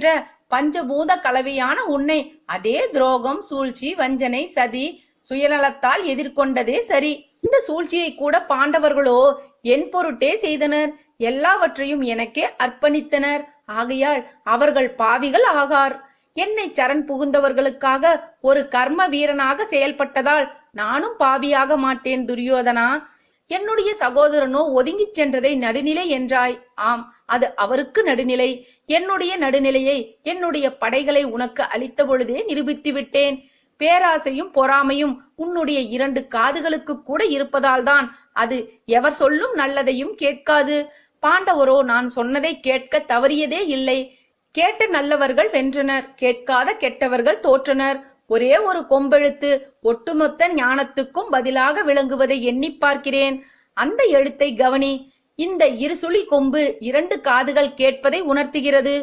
வென்ற பஞ்சபூத கலவையான உன்னை அதே துரோகம், சூழ்ச்சி, வஞ்சனை, சதி, சுயநலத்தால் எதிர்கொண்டதே சரி. இந்த சூழ்ச்சியை கூட பாண்டவர்களோ என் பொருட்டே செய்தனர். எல்லாவற்றையும் எனக்கே அர்ப்பணித்தனர். ஆகையால் அவர்கள் பாவிகள் ஆகார். என்னை சரண் புகுந்தவர்களுக்காக ஒரு கர்ம வீரனாக செயல்பட்டதால் நானும் பாவியாக மாட்டேன் துரியோதனா. என்னுடைய சகோதரனோ ஒதுங்கிச் சென்றதை நடுநிலை என்றாய். ஆம், அது அவருக்கு நடுநிலை. என்னுடைய நடுநிலையை என்னுடைய படைகளை உனக்கு அளித்த பொழுதே நிரூபித்து விட்டேன். பேராசையும் பொறாமையும் உன்னுடைய 2 காதுகளுக்கு கூட இருப்பதால் தான் அது எவர் சொல்லும் நல்லதையும் கேட்காது. பாண்டவரோ நான் சொன்னதை கேட்க தவறியதே இல்லை. கேட்ட நல்லவர்கள் வென்றனர், கேட்காத கெட்டவர்கள் தோற்றனர். ஒரே ஒரு கொம்பெழுத்து ஒட்டுமொத்த ஞானத்துக்கும் பதிலாக விளங்குவதை எண்ணி பார்க்கிறேன். அந்த எழுத்தை கவனி. இந்த 2 சுழி கொம்பு 2 காதுகள் கேட்பதை உணர்த்துகிறது.